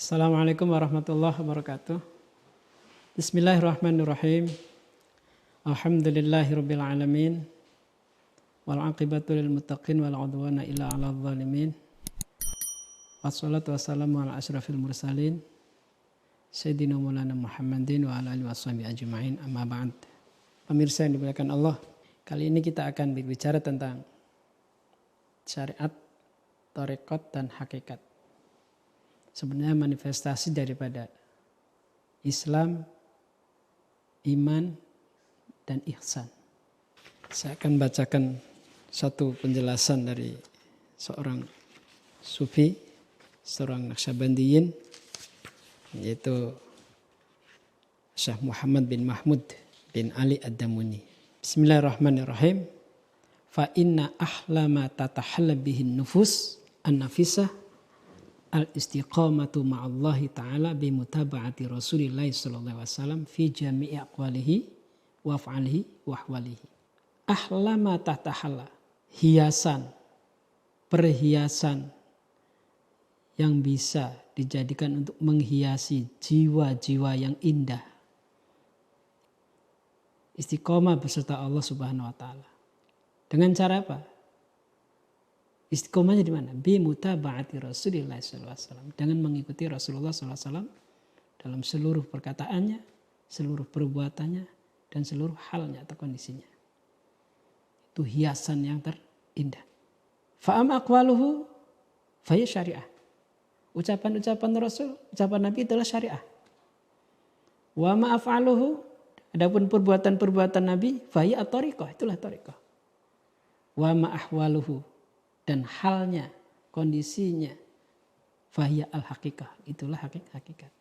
Assalamualaikum warahmatullahi wabarakatuh. Bismillahirrahmanirrahim. Alhamdulillahirabbil alamin. Wal 'aqibatu lil muttaqin wal 'udwana illa 'alal zalimin. Wassalatu wassalamu ala asyrafil mursalin sayyidina Maulana Muhammadin wa ala alihi washabihi ajmain. Amma ba'd. Pemirsa yang dimuliakan Allah, kali ini kita akan berbicara tentang syariat, tarekat dan hakikat. Sebenarnya manifestasi daripada Islam, iman, dan ihsan. Saya akan bacakan satu penjelasan dari seorang sufi, seorang Naqsybandiyin, yaitu Syekh Muhammad bin Mahmud bin Ali Ad-Damuni. Bismillahirrahmanirrahim. Fa inna ahla ma tatahalla bihin nufus an-nafisah al-istiqamatu ma'allahi ta'ala bimutaba'ati Rasulillah sallallahu alaihi wasallam fi jami'i aqwalihi wa af'alihi wa ahwalihi. Ahla ma tatahalla, hiasan, perhiasan yang bisa dijadikan untuk menghiasi jiwa-jiwa yang indah. Istiqomah beserta Allah Subhanahu wa taala. Dengan cara apa? Istiqomahnya di mana? Bi mutaba'ati Rasulillah sallallahu alaihi wasallam, dengan mengikuti Rasulullah sallallahu alaihi wasallam dalam seluruh perkataannya, seluruh perbuatannya dan seluruh halnya atau kondisinya. Itu hiasan yang terindah. Fa am aqwaluhu fa hiya syariah. Ucapan-ucapan Rasul, ucapan Nabi adalah syariah. Wa ma af'aluhu, adapun perbuatan-perbuatan Nabi, fa hiya at-thariqah, itulah thariqah. Wa ma ahwaluhu, dan halnya, kondisinya, fahiyya al-haqiqah, itulah hakikat.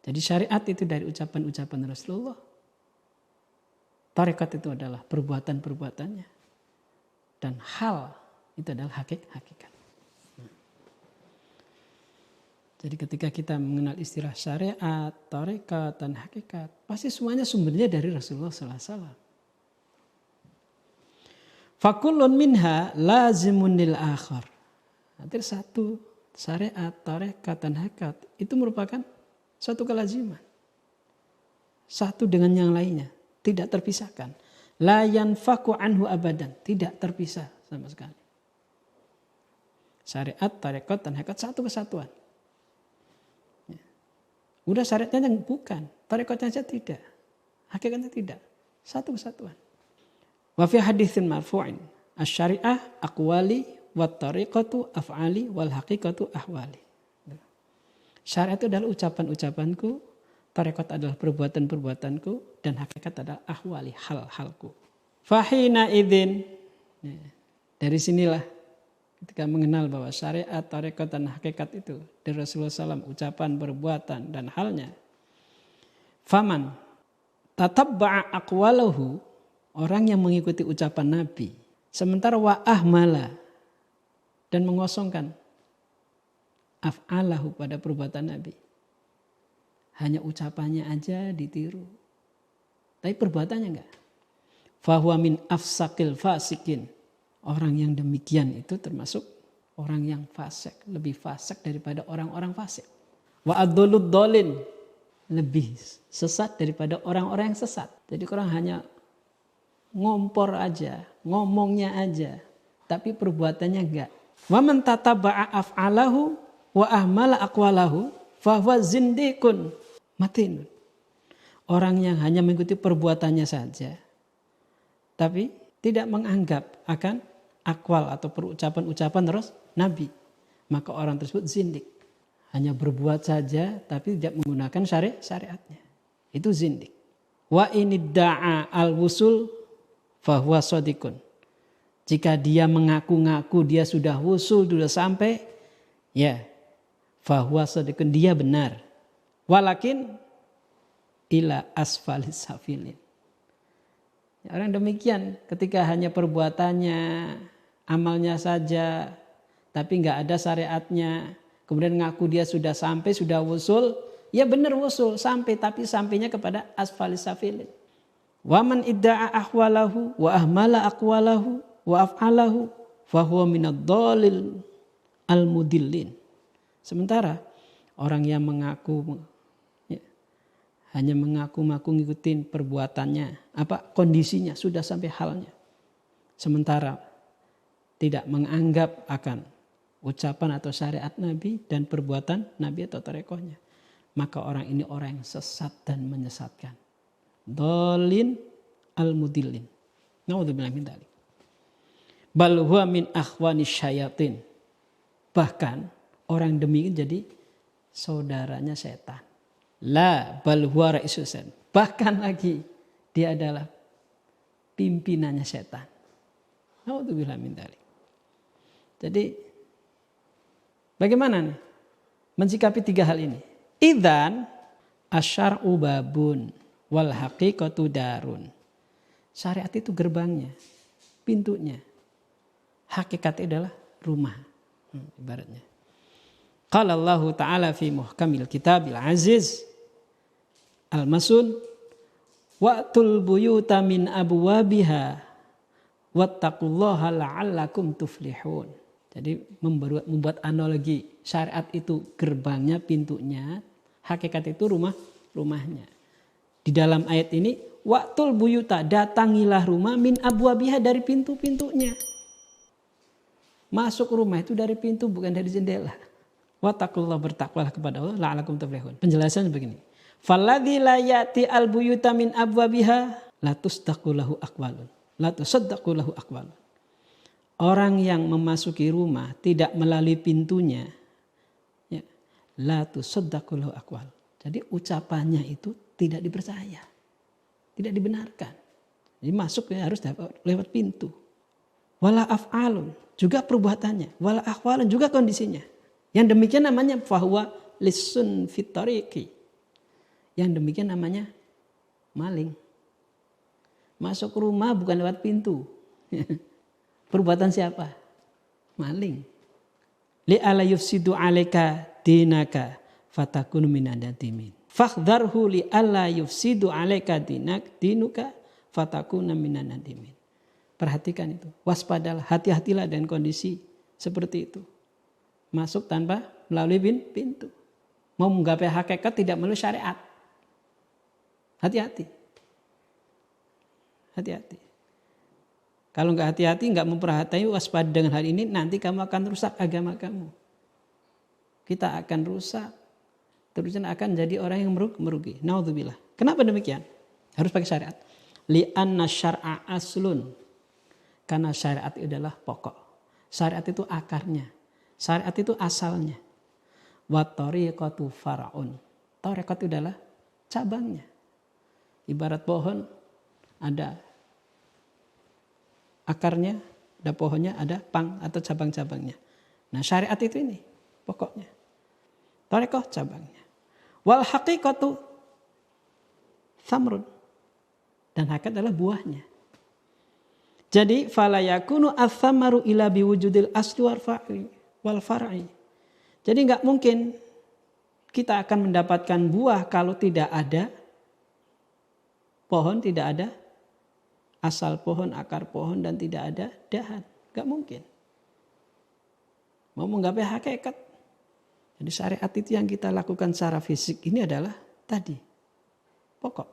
Jadi syariat itu dari ucapan-ucapan Rasulullah. Tarekat itu adalah perbuatan-perbuatannya. Dan hal itu adalah hakikat. Jadi ketika kita mengenal istilah syariat, tarekat, dan hakikat, pasti semuanya sumbernya dari Rasulullah SAW. Fakullun minha lazimun lil akhar. Artinya satu syariat, tarekat, dan hakikat itu merupakan suatu kelaziman. Satu dengan yang lainnya, tidak terpisahkan. La yanfaku anhu abadan, tidak terpisah sama sekali. Syariat, tarekat, dan hakikat satu kesatuan. Udah syariatnya bukan, tarekatnya saja tidak, hakikatnya tidak, satu kesatuan. Wa fi haditsin marfu'in asy-syari'ah aqwali wat tariqatu af'ali wal haqiqatu ahwali. Syariat itu adalah ucapan-ucapanku, tarekat adalah perbuatan-perbuatanku, dan hakikat adalah ahwali, hal-halku. Fahina idzin, dari sinilah ketika mengenal bahwa syariat, tarekat, dan hakikat itu dari Rasulullah SAW, ucapan, perbuatan, dan halnya. Faman tatabba'a aqwalahu, orang yang mengikuti ucapan Nabi, sementara wa ahmala, dan mengosongkan af'alahu pada perbuatan Nabi. Hanya ucapannya aja ditiru, tapi perbuatannya enggak. Fahuwa min afsaqil fasikin. Orang yang demikian itu termasuk orang yang fasik, lebih fasik daripada orang-orang fasik. Wa addzulud dhalin, lebih sesat daripada orang-orang yang sesat. Jadi orang hanya ngompor aja, ngomongnya aja, tapi perbuatannya enggak. Wa man tataba'a af'alahu wa ahmala aqwalahu fa huwa zindiqun matin. Orang yang hanya mengikuti perbuatannya saja, tapi tidak menganggap akan akwal atau perucapan-ucapan terus Nabi, maka orang tersebut zindik. Hanya berbuat saja tapi tidak menggunakan syariatnya. Itu zindik. Wa inidda'a al-wusul fahuwa shadiqun. Jika dia mengaku-ngaku dia sudah wusul, sudah sampai, ya, fahuwa shadiqun, dia benar. Walakin ila asfalis safilin. Orang demikian ketika hanya perbuatannya, amalnya saja, tapi nggak ada syariatnya, kemudian ngaku dia sudah sampai, sudah wusul, ya benar wusul, sampai, tapi sampainya kepada asfalis safilin. Wa man idda'a ahwalahu wa ahmala aqwalahu wa af'alahu fa huwa minad dhalil al-mudillin. Sementara Orang yang mengaku hanya mengaku-ngaku ngikutin perbuatannya, kondisinya sudah sampai halnya. Sementara tidak menganggap akan ucapan atau syariat Nabi dan perbuatan Nabi atau tarekohnya. Maka orang ini orang yang sesat dan menyesatkan. Dhalin al-mudillin. Naudzubillah min dzalik. Bal huwa min akhwani syayatin. Bahkan orang demikian jadi saudaranya setan. La bal huwa ra'isus setan. Bahkan lagi dia adalah pimpinannya setan. Naudzubillah min dzalik. Jadi bagaimana nih mensikapi tiga hal ini? Idzan asyar'u babun wal haqiqatu darun. Syariat itu gerbangnya, pintunya. Hakikatnya adalah rumah. Ibaratnya. Qala Allah Ta'ala fi muhkamil kitabil aziz al-masun wa'tul buyuta min abwabiha wattaqullaha la'allakum tuflihun. Jadi membuat analogi syariat itu gerbangnya, pintunya, hakikat itu rumahnya. Di dalam ayat ini wa'tul buyuta, datangilah rumah min abwabiha, dari pintu-pintunya. Masuk rumah itu dari pintu, bukan dari jendela. Wattaqullah, bertakwalah kepada Allah la'allakum tuflihun. Penjelasannya begini. Falladzi la ya'ti al-buyuta min abwabiha la tusdaqu lahu aqwalun. La tusaddaqu lahu aqwalun. Orang yang memasuki rumah tidak melalui pintunya, ya, la tusaddaqu lahu aqwal. Jadi ucapannya itu tidak dipercaya. Tidak dibenarkan. Jadi masuk ya harus lewat pintu. Wala af'alun, juga perbuatannya. Wala ahwalun, juga kondisinya. Yang demikian namanya fahuwa lisun fittariqi. Yang demikian namanya maling. Masuk rumah bukan lewat pintu. Perbuatan siapa? Maling. Li'ala yufsidu 'alaika dinaka fatakunu minadatimin. Fakhdharhu li'alla yufsidu 'alaika dinuka fatakuna minadatimin. Perhatikan itu. Waspadalah, hati-hatilah dengan kondisi seperti itu. Masuk tanpa melalui pintu. Mau menggapai hakikat tidak melalui syariat. Hati-hati. Hati-hati. Kalau nggak hati-hati, nggak memperhatikan, waspada dengan hal ini, nanti kamu akan rusak agama kamu. Kita akan rusak. Terus akan jadi orang yang merugi. Naudzubillah. Kenapa demikian? Harus pakai syariat. Li'anna syar'a aslun. Karena syariat itu adalah pokok. Syariat itu akarnya. Syariat itu asalnya. Wa tariqatu far'un. Tariqat itu adalah cabangnya. Ibarat pohon, ada akarnya, ada pohonnya, ada pang atau cabang-cabangnya. Nah syariat itu ini pokoknya. Tariqah cabangnya. Wal haqiqatu samrun. Dan hakikat adalah buahnya. Jadi fala yakunu ats-tsamaru ila biwujudil asli wal far'i. Jadi enggak mungkin kita akan mendapatkan buah kalau tidak ada pohon, tidak ada asal pohon, akar pohon, dan tidak ada dahan. Enggak mungkin. Mau menggapai hakikat. Jadi syariat itu yang kita lakukan secara fisik ini adalah tadi pokok.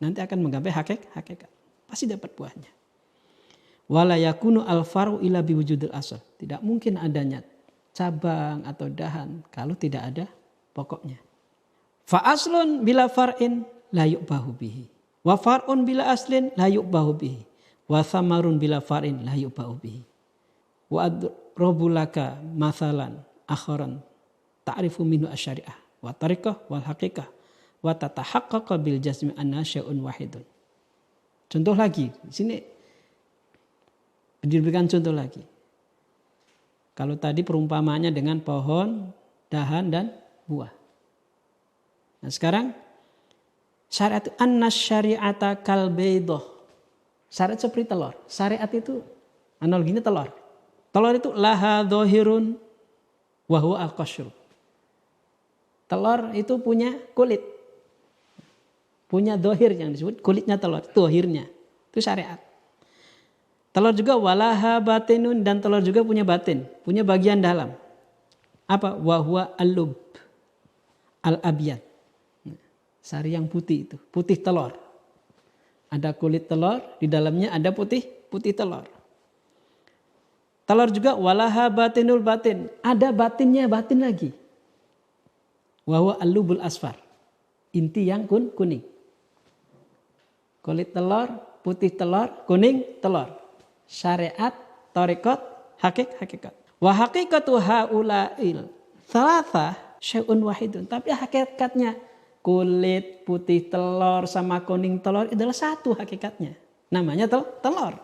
Nanti akan menggapai hakikat. Pasti dapat buahnya. Wala yakunu al-faru ila biwujudil asal. Tidak mungkin adanya cabang atau dahan kalau tidak ada pokoknya. Fa aslun bila far'in la yu'bahu bihi. Wa far'un bila aslin la yu'bahu bihi. Wa samarun bila far'in la yu'bahu bihi. Wa adrobu laka mathalan akharan ta'rifu minhu asyari'ah. Wa tariqah wal haqiqah. Wa tatahaqqaqa bil jazmi anna syai'un wahidun. Contoh lagi. Di sini diberikan contoh lagi. Kalau tadi perumpamaannya dengan pohon, dahan, dan buah. Nah sekarang syariat itu anna syari'ata kal baydah. Syariat seperti telur. Syariat itu analoginya telur. Telur itu laha dhahirun wa huwa al-qashru. Telur itu punya kulit. Punya dhahir yang disebut kulitnya telur, dhahirnya. Itu syariat. Telur juga walaha batinun, dan telur juga punya batin, punya bagian dalam. Apa? Wa huwa al-lub. al-abyad. Sari yang putih itu, putih telur. Ada kulit telur, di dalamnya ada putih telur. Telur juga walaha batinul batin, ada batinnya batin lagi. Wa huwa al-lubul asfar, inti yang kuning. Kulit telur, putih telur, kuning telur. Syariat, thariqat, hakikat. Wa haqiqatu haula'il thalatha syai'un wahidun. Tapi hakikatnya kulit putih telur sama kuning telur adalah satu hakikatnya. Namanya telur.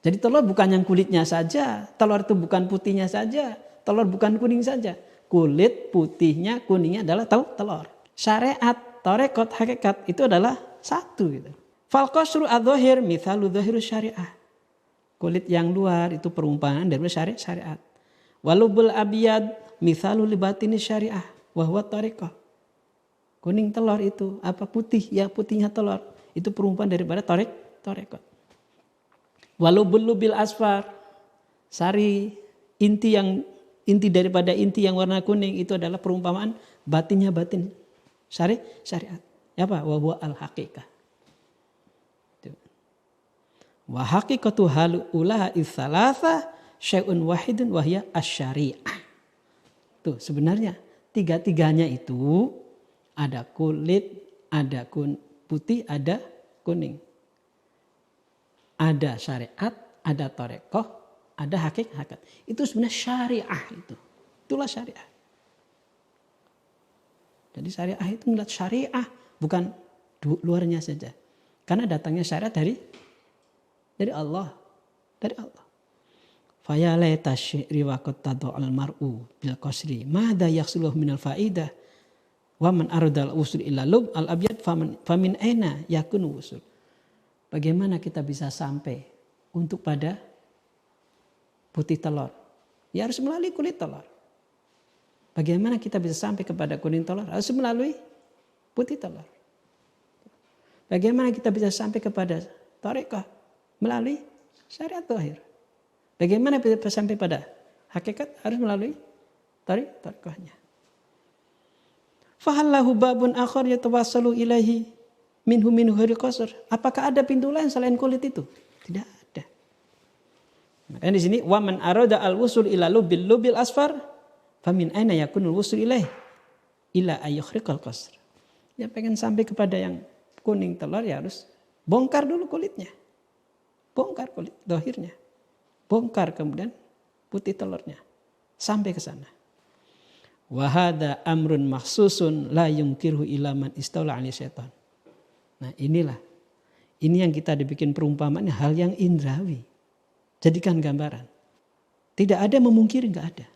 Jadi telur bukan yang kulitnya saja, telur itu bukan putihnya saja, telur bukan kuning saja. Kulit putihnya, kuningnya adalah telur. Syariat, thariqat, hakikat itu adalah satu gitu. Fal qasru adh-dhahir mithalu dhahirus syariah. Kulit yang luar itu perumpamaan dari syariat. Walubul abiyad mithalu libatini syariah wa huwa thariqah. Kuning telur itu apa putih ya putihnya telur itu perumpamaan daripada thariqat. Walubul lubil asfar sari inti daripada inti yang warna kuning itu adalah perumpamaan batinnya batin syariat. Apa? Wa huwa al haqiqah. Wa haqiqatu haulaha its-tsalatsa syai'un wahidun wa hiya asy-syari'ah. Tuh sebenarnya tiga-tiganya itu ada kulit, ada putih, ada kuning. Ada syariat, ada thariqah, ada hakikat. Itu sebenarnya syariah itu. Itulah syariah. Jadi syariah itu melihat syariah bukan luarnya saja. Karena datangnya syariat dari Allah. Dari Allah. Faya laita syi'ri wa qad tada'al mar'u bil qasri madza yahsuluh minal faidah wa man aradal usul illa lub al abyad famin aina yakunu usul. Bagaimana kita bisa sampai untuk pada putih telur? Ya harus melalui kulit telur. Bagaimana kita bisa sampai kepada kuning telur? Harus melalui putih telur. Bagaimana kita bisa sampai kepada thariqah? Melalui syariat zahir. Bagaimana bisa sampai pada hakikat? Harus melalui thariqahnya. Fahallahu babun akhar yatawassalu ilaihi minhu ghairi qasr. Apakah ada pintu lain selain kulit itu? Tidak ada. Makanya di sini wa man arada al-wusul ila lubil asfar famin aina yakunul wusul ilaih ila ayyukhriqal qasr. Ya pengen sampai kepada yang kuning telur ya harus bongkar dulu kulitnya. Bongkar kulit zahirnya. Bongkar kemudian putih telurnya. Sampai ke sana. Wa hadza amrun makhsusun la yungkirhu illa man istawla 'alaihi syaitan. Nah inilah, ini yang kita dibikin perumpamaan hal yang indrawi. Jadikan gambaran. Tidak ada memungkiri, enggak ada.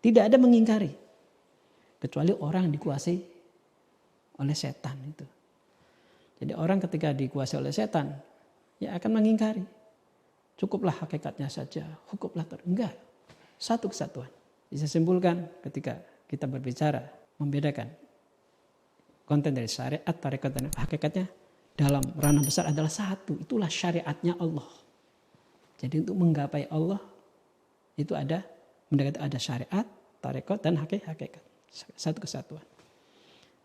Tidak ada mengingkari. Kecuali orang dikuasai oleh setan itu. Jadi orang ketika dikuasai oleh setan, ya akan mengingkari. Cukuplah hakikatnya saja, cukuplah enggak. Satu kesatuan. Bisa simpulkan ketika kita berbicara, membedakan konten dari syariat, thariqat dan hakikatnya dalam ranah besar adalah satu. Itulah syariatnya Allah. Jadi untuk menggapai Allah itu ada syariat, thariqat dan hakikat. Satu kesatuan.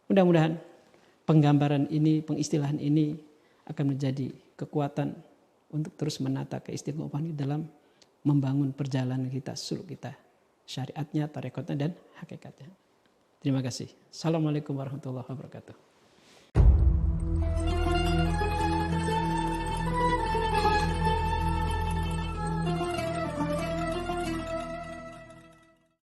Mudah-mudahan penggambaran ini, pengistilahan ini akan menjadi kekuatan untuk terus menata keistiqomahan dalam membangun perjalanan kita, suluk kita, syariatnya, thariqatnya dan hakikatnya. Terima kasih. Assalamualaikum warahmatullahi wabarakatuh.